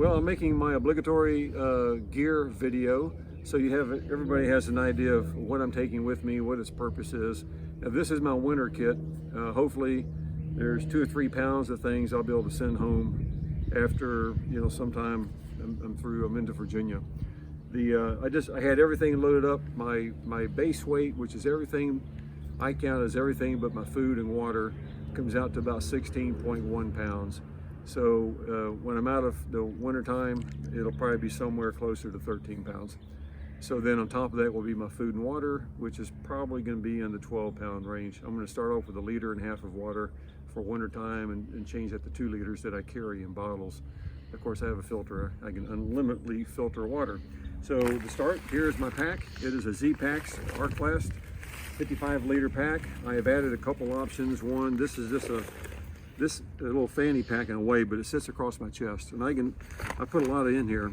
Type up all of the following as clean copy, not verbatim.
Well, I'm making my obligatory gear video, so everybody has an idea of what I'm taking with me, what its purpose is. Now, this is my winter kit. Hopefully, there's 2 or 3 pounds of things I'll be able to send home after sometime I'm into Virginia. I had everything loaded up. My base weight, which is everything I count as everything but my food and water, comes out to about 16.1 pounds. So when I'm out of the winter time, it'll probably be somewhere closer to 13 pounds. So then on top of that will be my food and water, which is probably going to be in the 12-pound range. I'm going to start off with 1.5 liters of water for winter time and change that to 2 liters that I carry in bottles. Of course, I have a filter. I can unlimitedly filter water. So to start, here's my pack. It is a Z-Packs Arclast 55-liter pack. I have added a couple options. One, this is just a little fanny pack in a way, but it sits across my chest, and I put a lot in here.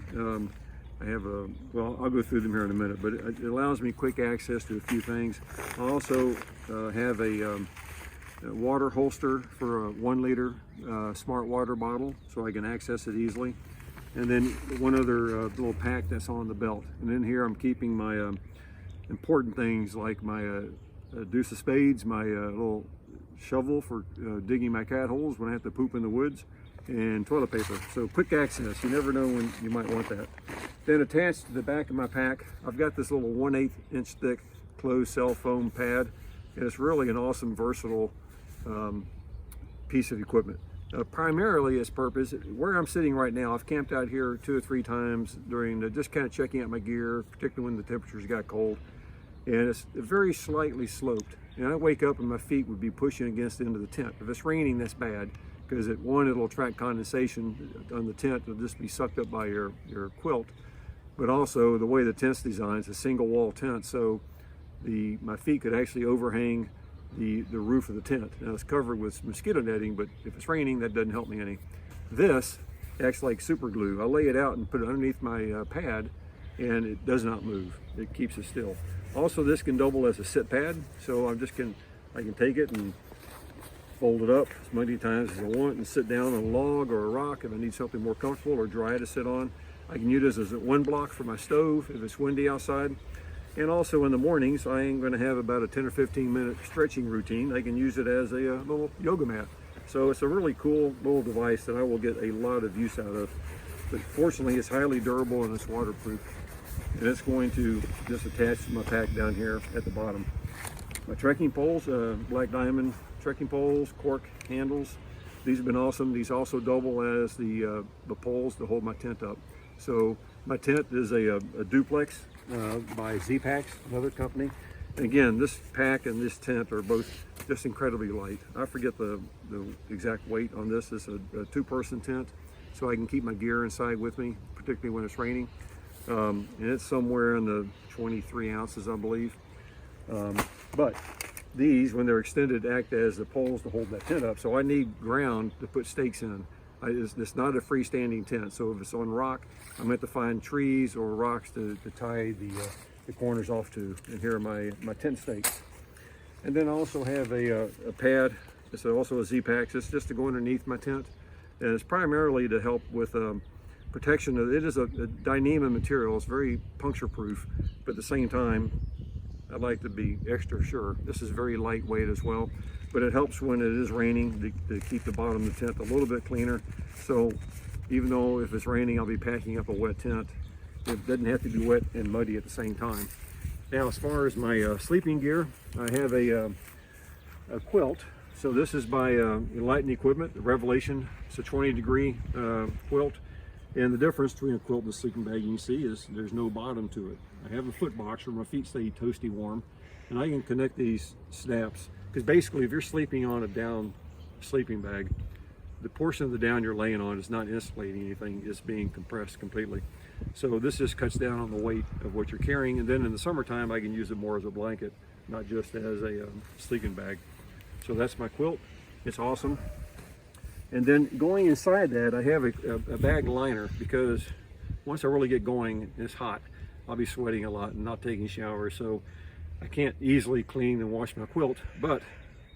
I'll go through them here in a minute, but it allows me quick access to a few things. I also have a water holster for a 1 liter smart water bottle, so I can access it easily. And then one other little pack that's on the belt. And in here I'm keeping my important things like my deuce of spades, my little shovel for digging my cat holes when I have to poop in the woods, and toilet paper. So quick access, you never know when you might want that. Then attached to the back of my pack, I've got this little 1/8 inch thick closed cell foam pad, and it's really an awesome, versatile piece of equipment. Primarily its purpose, where I'm sitting right now, I've camped out here 2 or 3 times during just kind of checking out my gear, particularly when the temperatures got cold. And it's very slightly sloped. And I wake up and my feet would be pushing against the end of the tent. If it's raining, that's bad, because it'll attract condensation on the tent. It'll just be sucked up by your quilt. But also the way the tent's designed, it's a single wall tent, so my feet could actually overhang the roof of the tent. Now it's covered with mosquito netting, but if it's raining, that doesn't help me any. This acts like super glue. I lay it out and put it underneath my pad, and it does not move. It keeps it still. Also, this can double as a sit pad, so I can take it and fold it up as many times as I want and sit down on a log or a rock if I need something more comfortable or dry to sit on. I can use this as a wind block for my stove if it's windy outside. And also in the mornings, I am going to have about a 10 or 15 minute stretching routine. I can use it as a little yoga mat. So it's a really cool little device that I will get a lot of use out of. But fortunately, it's highly durable and it's waterproof. And it's going to just attach to my pack down here at the bottom. My trekking poles, Black Diamond trekking poles, cork handles. These have been awesome. These also double as the poles to hold my tent up. So my tent is a duplex by Z-Packs, another company. And again, this pack and this tent are both just incredibly light. I forget the exact weight on this. It's a 2-person tent, so I can keep my gear inside with me, particularly when it's raining. And it's somewhere in the 23 ounces, I believe. But these, when they're extended, act as the poles to hold that tent up. So I need ground to put stakes in. It's not a freestanding tent, so if it's on rock, I'm going to have to find trees or rocks to tie the corners off to. And here are my tent stakes. And then I also have a pad. It's also a Z-Packs. It's just to go underneath my tent, and it's primarily to help with protection. It is a Dyneema material. It's very puncture proof, but at the same time, I like to be extra sure. This is very lightweight as well, but it helps when it is raining to keep the bottom of the tent a little bit cleaner. So even though if it's raining, I'll be packing up a wet tent, it doesn't have to be wet and muddy at the same time. Now, as far as my sleeping gear, I have a quilt. So this is by Enlightened Equipment, the Revelation. It's a 20-degree quilt. And the difference between a quilt and a sleeping bag, you can see, is there's no bottom to it. I have a foot box where my feet stay toasty warm, and I can connect these snaps. Because basically, if you're sleeping on a down sleeping bag, the portion of the down you're laying on is not insulating anything, it's being compressed completely. So this just cuts down on the weight of what you're carrying, and then in the summertime, I can use it more as a blanket, not just as a sleeping bag. So that's my quilt. It's awesome. And then going inside that, I have a bag liner, because once I really get going and it's hot, I'll be sweating a lot and not taking showers, so I can't easily clean and wash my quilt, but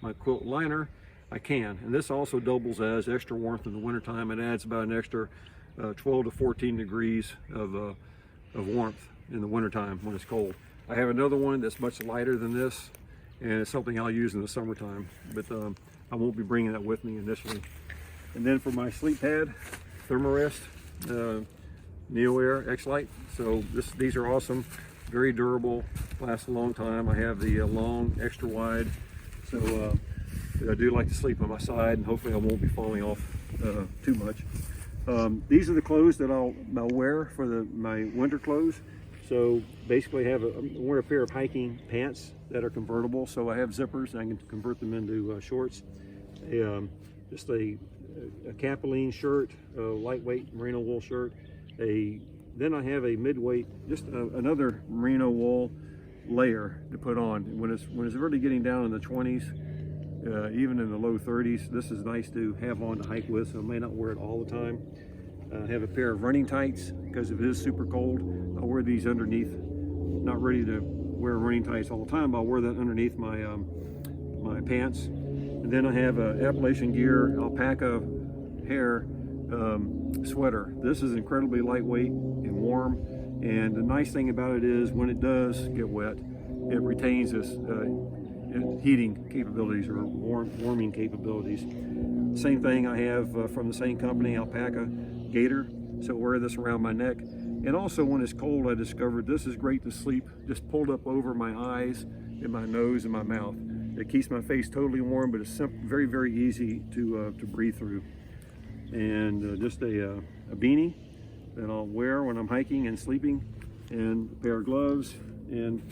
my quilt liner I can. And this also doubles as extra warmth in the wintertime. It adds about an extra 12 to 14 degrees of warmth in the wintertime when it's cold. I have another one that's much lighter than this, and it's something I'll use in the summertime, but I won't be bringing that with me initially. And then for my sleep pad, Thermarest NeoAir X-Lite. So these are awesome, very durable, last a long time. I have the long, extra wide, so I do like to sleep on my side, and hopefully I won't be falling off too much. These are the clothes that I'll wear for my winter clothes. So basically I wear a pair of hiking pants that are convertible, so I have zippers and I can convert them into shorts. Just a Capilene shirt, a lightweight merino wool shirt. Then I have a midweight, just another merino wool layer to put on. When it's really getting down in the 20s, even in the low 30s, this is nice to have on to hike with, so I may not wear it all the time. I have a pair of running tights because if it is super cold, I'll wear these underneath. Not ready to wear running tights all the time, but I'll wear that underneath my my pants. And then I have a Appalachian Gear alpaca hair sweater. This is incredibly lightweight and warm, and the nice thing about it is when it does get wet, it retains its heating capabilities or warming capabilities. Same thing I have from the same company, Alpaca Gator, so I wear this around my neck. And also when it's cold, I discovered this is great to sleep just pulled up over my eyes and my nose and my mouth. It keeps my face totally warm, but it's very, very easy to breathe through. And just a beanie that I'll wear when I'm hiking and sleeping, and a pair of gloves, and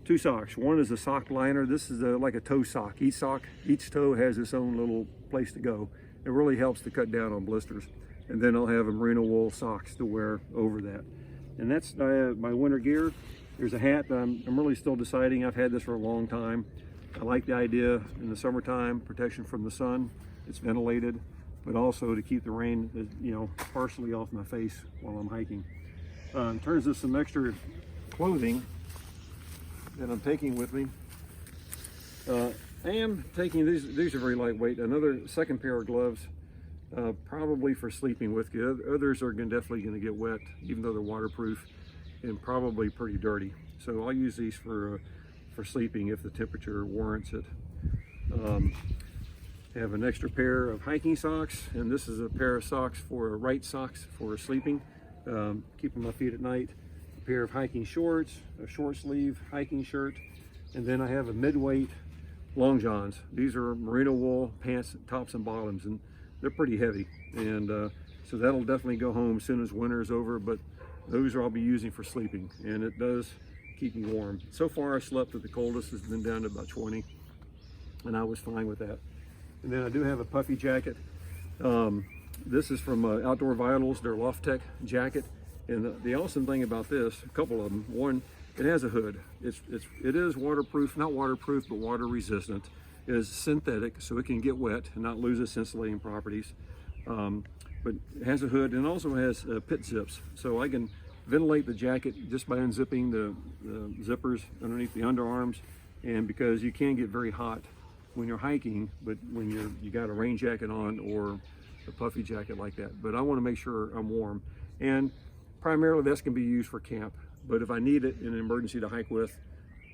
2 socks. One is a sock liner. This is like a toe sock. Each toe has its own little place to go. It really helps to cut down on blisters. And then I'll have a merino wool socks to wear over that. And that's my winter gear. There's a hat that I'm really still deciding. I've had this for a long time. I like the idea in the summertime, protection from the sun. It's ventilated, but also to keep the rain, partially off my face while I'm hiking. In terms of some extra clothing that I'm taking with me, I am taking these are very lightweight. Another second pair of gloves, probably for sleeping with you. Others are definitely going to get wet, even though they're waterproof and probably pretty dirty. So I'll use these for sleeping if the temperature warrants it. Have an extra pair of hiking socks, and this is a pair of right socks for sleeping, keeping my feet at night. A pair of hiking shorts, a short sleeve hiking shirt, and then I have a midweight long johns. These are merino wool pants, tops and bottoms, and they're pretty heavy, and so that'll definitely go home as soon as winter is over, but those I'll be using for sleeping, and it does keep me warm. So far I slept at the coldest, it's been down to about 20, and I was fine with that. And then I do have a puffy jacket. This is from Outdoor Vitals, their Loft-Tec jacket. And the awesome thing about this, a couple of them, one, it has a hood. It is waterproof, not waterproof, but water resistant. It is synthetic, so it can get wet and not lose its insulating properties. But it has a hood, and also has pit zips. So I can ventilate the jacket just by unzipping the zippers underneath the underarms. And because you can get very hot when you're hiking, but when you got a rain jacket on or a puffy jacket like that. But I want to make sure I'm warm, and primarily this can be used for camp, but if I need it in an emergency to hike with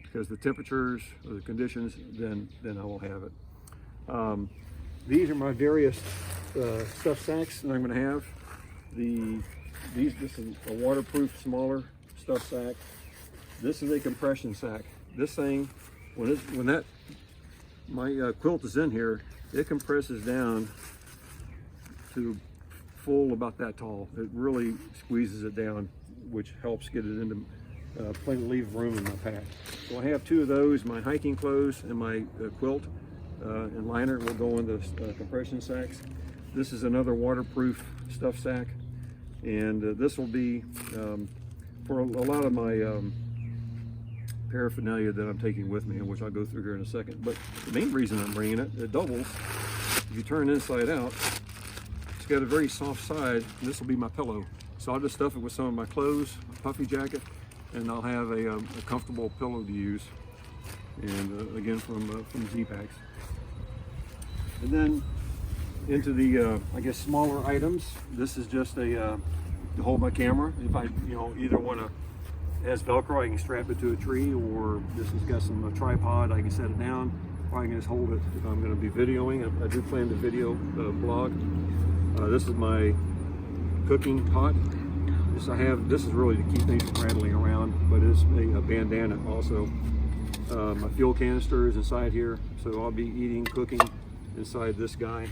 because the temperatures or the conditions, then I will have it. These are my various stuff sacks that I'm going to have. This is a waterproof smaller stuff sack. This is a compression sack. This thing, when my quilt is in here, it compresses down to full about that tall. It really squeezes it down, which helps get it into plenty of leave room in my pack. So I have 2 of those, my hiking clothes and my quilt and liner will go in the compression sacks. This is another waterproof stuff sack, and this will be for a lot of my paraphernalia that I'm taking with me, and which I'll go through here in a second. But the main reason I'm bringing it doubles. If you turn inside out, it's got a very soft side, and this will be my pillow. So I'll just stuff it with some of my clothes, a puffy jacket, and I'll have a comfortable pillow to use. And again, from Z-Packs. And then into the, I guess, smaller items. This is just a to hold my camera. If I, either want to, it has Velcro, I can strap it to a tree, or this has got some tripod, I can set it down, or I can just hold it if I'm going to be videoing. I do plan to video blog. This is my cooking pot. This is really to keep things from rattling around, but it's a bandana also. My fuel canister is inside here, so I'll be eating, cooking inside this guy.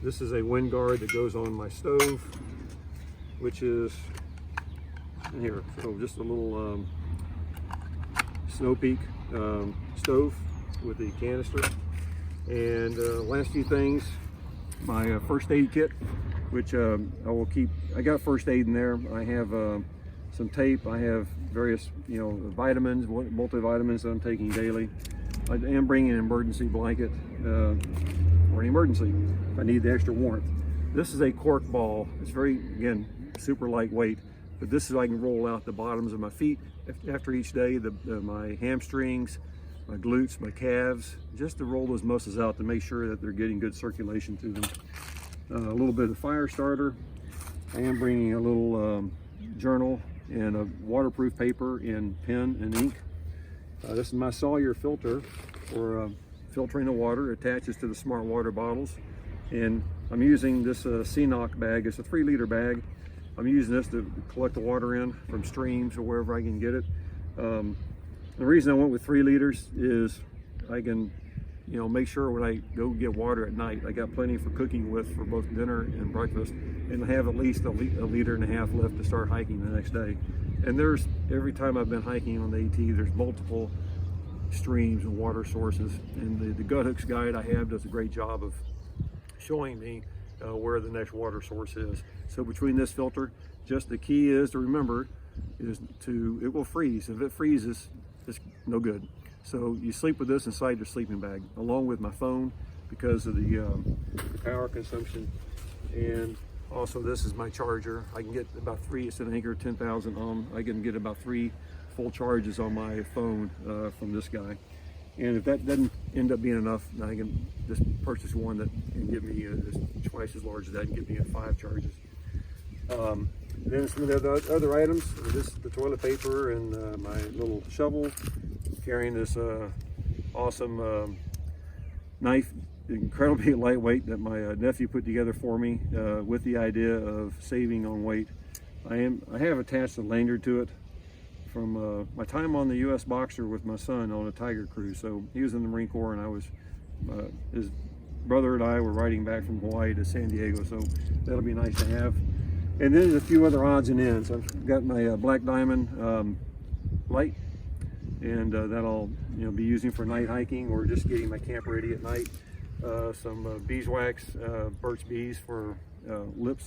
This is a wind guard that goes on my stove, which is in here. So just a little Snow Peak stove with the canister. And last few things, my first aid kit, which I will keep. I got first aid in there. I have some tape. I have various, vitamins, multivitamins that I'm taking daily. I am bringing an emergency blanket for an emergency if I need the extra warmth. This is a cork ball. It's very, again, super lightweight, but this is I can roll out the bottoms of my feet after each day, my hamstrings, my glutes, my calves, just to roll those muscles out to make sure that they're getting good circulation to them. A little bit of fire starter. I am bringing a little journal and a waterproof paper and pen and ink. This is my Sawyer filter for filtering the water. It attaches to the smart water bottles, and I'm using this CNOC bag. It's a 3-liter bag. I'm using this to collect the water in from streams or wherever I can get it. The reason I went with 3 liters is I can make sure when I go get water at night, I got plenty for cooking with for both dinner and breakfast, and have at least a liter and a half left to start hiking the next day. And every time I've been hiking on the AT, there's multiple streams and water sources, and the Guthooks guide I have does a great job of showing me where the next water source is. So between this filter, just the key is to remember is it will freeze. If it freezes, it's no good. So you sleep with this inside your sleeping bag, along with my phone, because of the power consumption. And also this is my charger. I can get about 3, it's an Anker 10,000 ohm. I can get about 3 full charges on my phone from this guy. And if that doesn't end up being enough, then I can just purchase one that can give me twice as large as that and give me 5 charges. Then some of the other items, the toilet paper and my little shovel. Carrying this awesome knife, incredibly lightweight, that my nephew put together for me with the idea of saving on weight. I have attached a lanyard to it from my time on the U.S. Boxer with my son on a Tiger cruise. So he was in the Marine Corps, and I was his brother and I were riding back from Hawaii to San Diego, so that'll be nice to have. And then a few other odds and ends. I've got my Black Diamond light, and that I'll be using for night hiking or just getting my camp ready at night. Some beeswax, Burt's Bees for lips,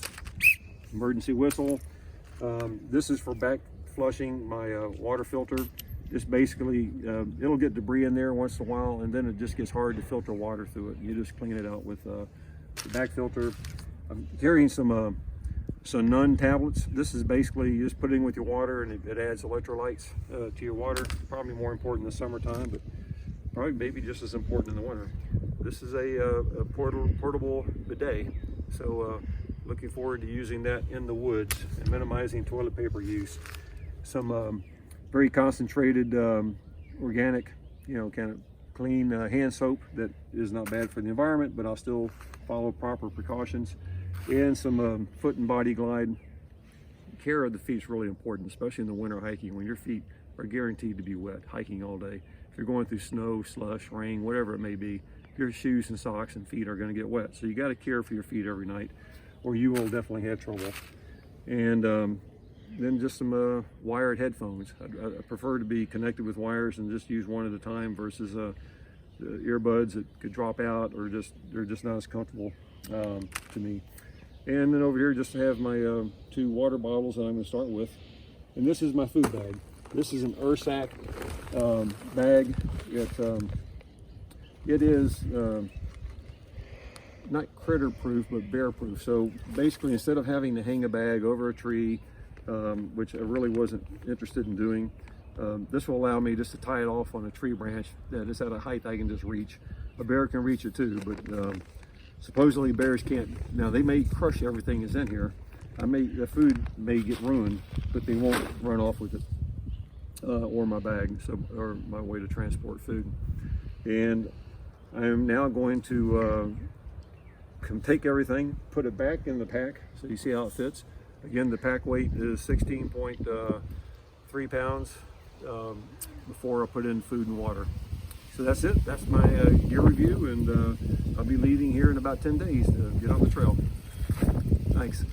emergency whistle. This is for back flushing my water filter. Just basically, it'll get debris in there once in a while, and then it just gets hard to filter water through it. You just clean it out with the back filter. I'm carrying some Nun tablets. This is basically you just put it in with your water, and it adds electrolytes to your water. Probably more important in the summertime, but probably maybe just as important in the winter. This is a portable bidet, so looking forward to using that in the woods and minimizing toilet paper use. Some very concentrated organic, kind of clean hand soap that is not bad for the environment, but I'll still follow proper precautions. And some foot and body glide. Care of the feet is really important, especially in the winter hiking when your feet are guaranteed to be wet hiking all day. If you're going through snow, slush, rain, whatever it may be, your shoes and socks and feet are going to get wet. So you got to care for your feet every night, or you will definitely have trouble. And then just some wired headphones. I prefer to be connected with wires and just use one at a time versus the earbuds that could drop out or they're just not as comfortable to me. And then over here just have my 2 water bottles that I'm going to start with. And this is my food bag. This is an Ursack bag. It is not critter proof, but bear proof. So basically, instead of having to hang a bag over a tree, which I really wasn't interested in doing, this will allow me just to tie it off on a tree branch that is at a height I can just reach. A bear can reach it too, but Supposedly bears can't, now they may crush everything that's in here. The food may get ruined, but they won't run off with it, or my bag, or my way to transport food. And I am now going to take everything, put it back in the pack, so you see how it fits. Again, the pack weight is 16.3 pounds before I put in food and water. So that's it. That's my gear review, and I'll be leaving here in about 10 days to get on the trail. Thanks.